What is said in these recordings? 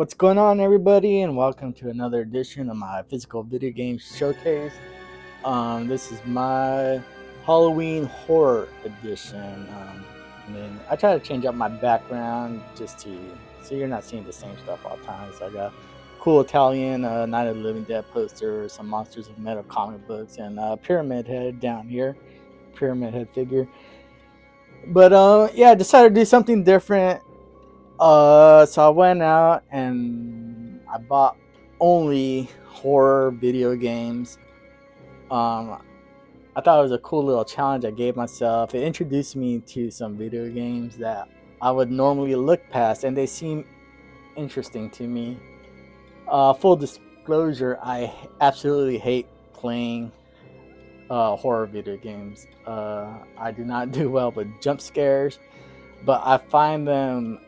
What's going on, everybody, and welcome to another edition of my physical video game showcase. This is my Halloween horror edition. And then I try to change up my background just to so you're not seeing the same stuff all the time. So I got cool Italian Night of the Living Dead poster, some Monsters of Metal comic books, and Pyramid Head down here, Pyramid Head figure. But yeah, I decided to do something different. So I went out and I bought only horror video games. I thought it was a cool little challenge I gave myself. It introduced me to some video games that I would normally look past, and they seem interesting to me. Full disclosure, I absolutely hate playing horror video games. I do not do well with jump scares, but I find them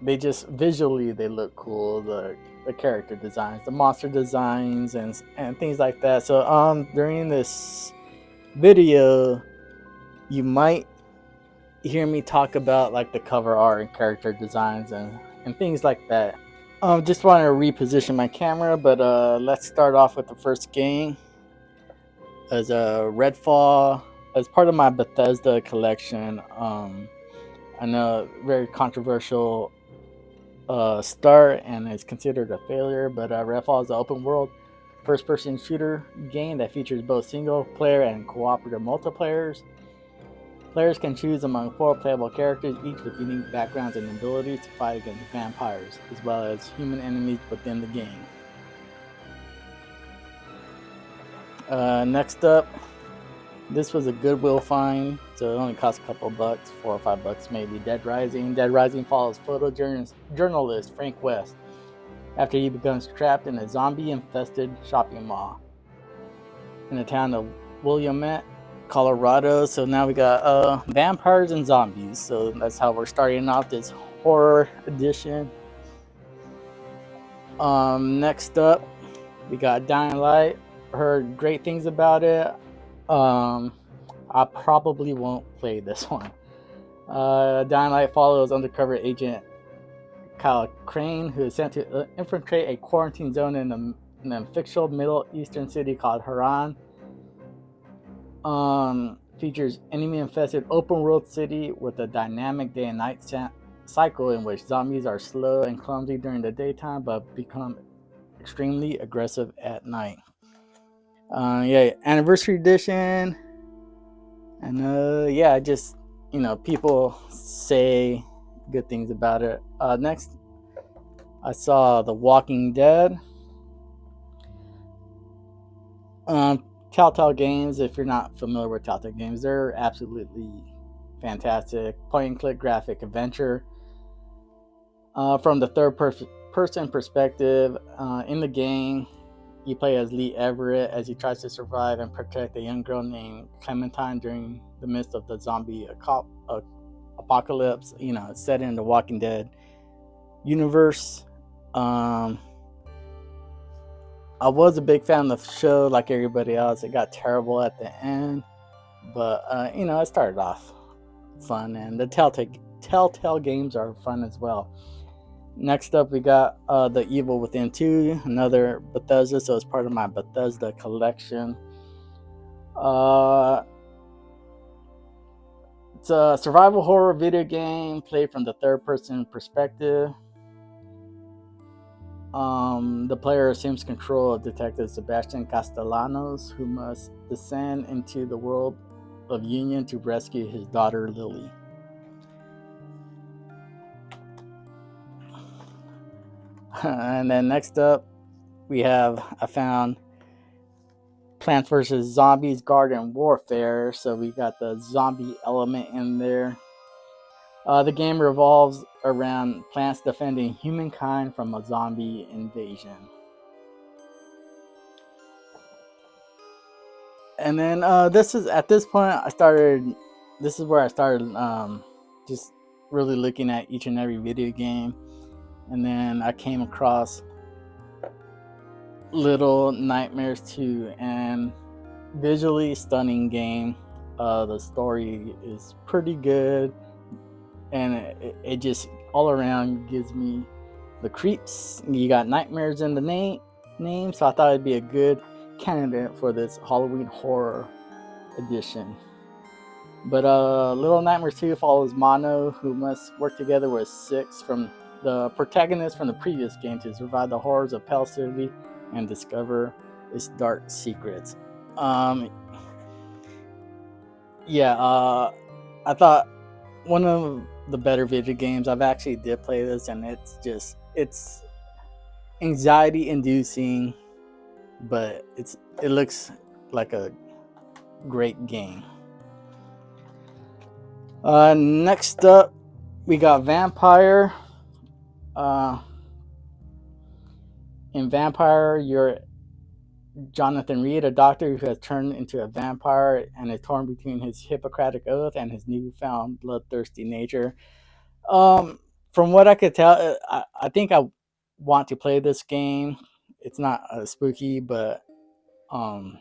they just visually they look cool. The character designs, the monster designs, and things like that. So during this video, you might hear me talk about like the cover art and character designs and things like that. Just want to reposition my camera, but let's start off with the first game as a Redfall as part of my Bethesda collection. I know very controversial start and is considered a failure, but Redfall is an open world first person shooter game that features both single player and cooperative multiplayers. Players can choose among 4 playable characters, each with unique backgrounds and abilities to fight against vampires, as well as human enemies within the game. Next up, this was a Goodwill find, so it only cost a couple bucks, $4 or $5 maybe. Dead Rising. Dead Rising follows photojournalist Frank West after he becomes trapped in a zombie-infested shopping mall in the town of Willamette, Colorado. So now we got vampires and zombies. So that's how we're starting off this horror edition. Next up, we got Dying Light. Heard great things about it. I probably won't play this one. Dying Light follows undercover agent Kyle Crane, who is sent to infiltrate a quarantine zone in a fictional Middle Eastern city called Haran. Features enemy-infested open-world city with a dynamic day and night cycle in which zombies are slow and clumsy during the daytime, but become extremely aggressive at night. Yeah, anniversary edition, and yeah, just people say good things about it. Next, I saw The Walking Dead. Telltale Games, if you're not familiar with Telltale Games, they're absolutely fantastic. Point-and-click graphic adventure. From the third-person perspective, in the game, you play as Lee Everett as he tries to survive and protect a young girl named Clementine during the midst of the zombie apocalypse. It's set in the Walking Dead universe. I was a big fan of the show, like everybody else. It got terrible at the end, but it started off fun, and the Telltale games are fun as well. Next up, we got The Evil Within 2, another Bethesda, so it's part of my Bethesda collection. It's a survival horror video game played from the third-person perspective. The player assumes control of Detective Sebastian Castellanos, who must descend into the world of Union to rescue his daughter Lily. And then next up, I found Plants vs. Zombies Garden Warfare. So we got the zombie element in there. The game revolves around plants defending humankind from a zombie invasion. And then this is where I started just really looking at each and every video game. And then I came across Little Nightmares 2, and visually stunning game. The story is pretty good, and it just all around gives me the creeps. You got nightmares in the name, so I thought it'd be a good candidate for this Halloween horror edition. But Little Nightmares 2 follows Mono, who must work together with Six, from the protagonist from the previous game, to survive the horrors of Pell City and discover its dark secrets. Um, yeah, I thought one of the better video games. I've actually did play this, and it's anxiety inducing, but it looks like a great game. Next up, we got Vampire. In Vampire, you're Jonathan Reed, a doctor who has turned into a vampire and is torn between his Hippocratic oath and his newfound bloodthirsty nature. Um, from what I could tell, I think I want to play this game. It's not spooky, but um,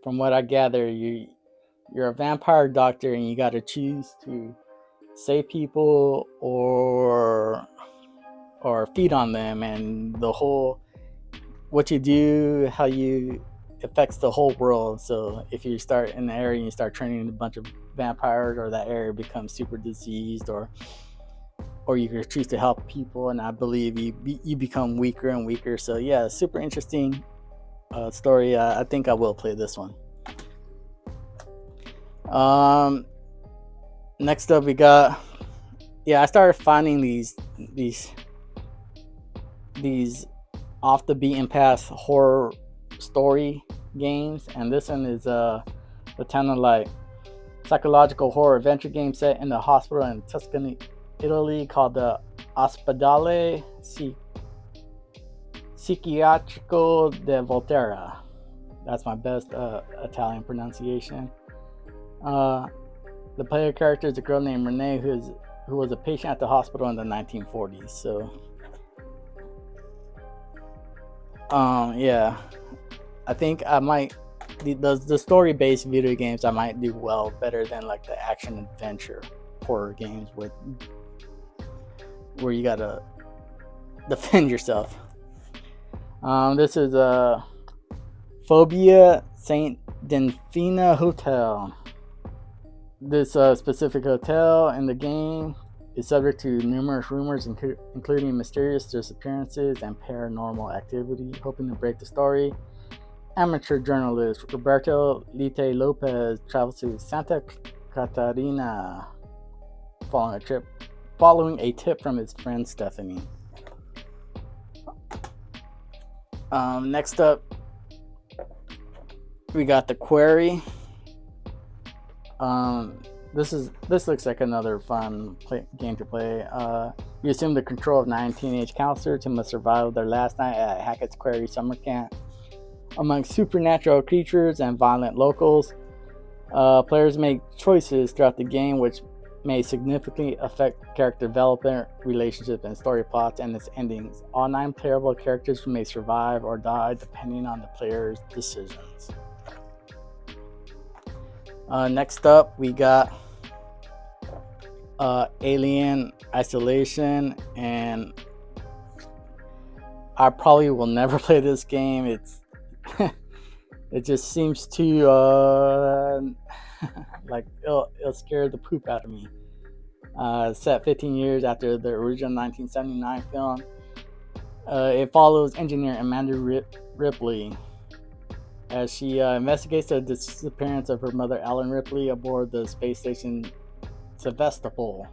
from what I gather, you're a vampire doctor and you got to choose to save people or feed on them, and the whole what you do, how you affects the whole world. So if you start in the area and you start training a bunch of vampires, or that area becomes super diseased, or you can choose to help people, and I believe you become weaker and weaker. So yeah, super interesting story. I think I will play this one. Next up, we got I started finding these off the beaten path horror story games, and this one is a kind of like psychological horror adventure game set in the hospital in Tuscany, Italy, called the Ospedale Psichiatrico de Volterra. That's my best Italian pronunciation. The player character is a girl named Renee who was a patient at the hospital in the 1940s. So yeah, I think I might the story based video games I might do well better than like the action adventure horror games where you gotta defend yourself. This is a Phobia Saint Denfina Hotel. This specific hotel in the game is subject to numerous rumors, including mysterious disappearances and paranormal activity. Hoping to break the story, amateur journalist Roberto Lite Lopez travels to Santa Catarina following a tip from his friend Stephanie. Next up, we got The Quarry. This looks like another fun game to play. You assume the control of 9 teenage counselors who must survive their last night at Hackett's Quarry summer camp among supernatural creatures and violent locals. Players make choices throughout the game which may significantly affect character development, relationships, and story plots and its endings. All 9 playable characters may survive or die depending on the player's decisions. Next up, we got Alien Isolation, and I probably will never play this game. It just seems too like it'll scare the poop out of me. Set 15 years after the original 1979 film, it follows engineer Amanda Ripley as she investigates the disappearance of her mother, Ellen Ripley, aboard the space station Sevastopol.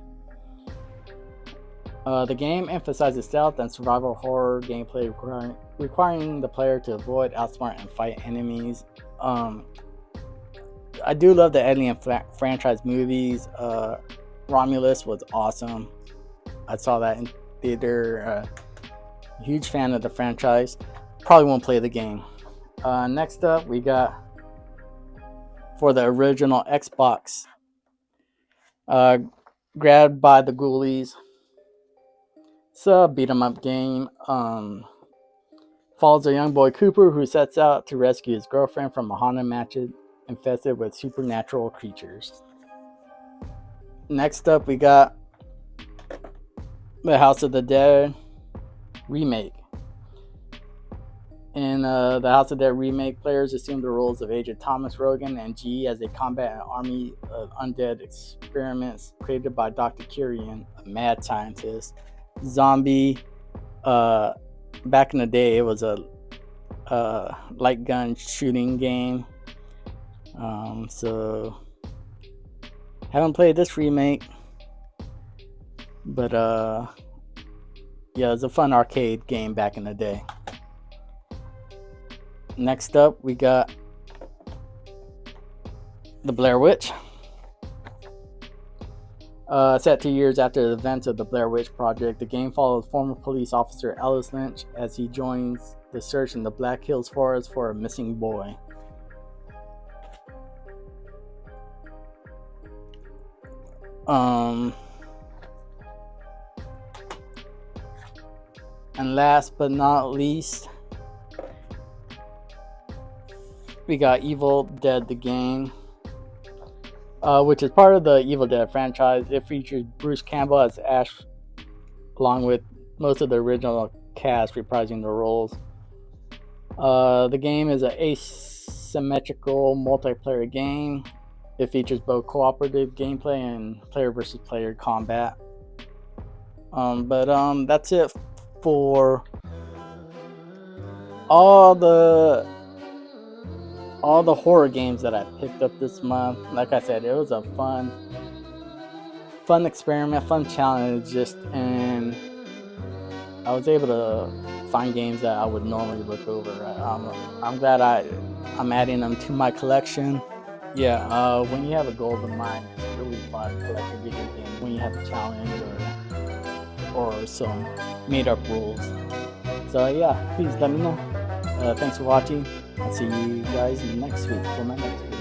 The game emphasizes stealth and survival horror gameplay, requiring the player to avoid, outsmart, and fight enemies. I do love the Alien franchise movies. Romulus was awesome. I saw that in theater. Huge fan of the franchise. Probably won't play the game. Next up, we got for the original Xbox, Grabbed by the Ghoulies. It's a beat 'em up game. Follows a young boy Cooper who sets out to rescue his girlfriend from a haunted mansion infested with supernatural creatures. Next up, we got The House of the Dead. remake. In the House of Dead remake, players assume the roles of Agent Thomas Rogan and G as they combat an army of undead experiments created by Dr. Kyrian, a mad scientist. Zombie. Back in the day, it was a light gun shooting game. So haven't played this remake, but yeah, it was a fun arcade game back in the day. Next up, we got The Blair Witch. Set 2 years after the events of the Blair Witch Project, the game follows former police officer Ellis Lynch as he joins the search in the Black Hills Forest for a missing boy. And last but not least, we got Evil Dead the game, which is part of the Evil Dead franchise. It features Bruce Campbell as Ash, along with most of the original cast reprising the roles. The game is an asymmetrical multiplayer game. It features both cooperative gameplay and player versus player combat. But that's it for all the horror games that I picked up this month. Like I said, it was a fun experiment, fun challenge, and I was able to find games that I would normally look over. I'm glad I'm adding them to my collection. Yeah, when you have a goal in mind, it's really fun collecting video games. When you have a challenge or some made up rules. So yeah, please let me know. Thanks for watching. I'll see you guys next week for my next video.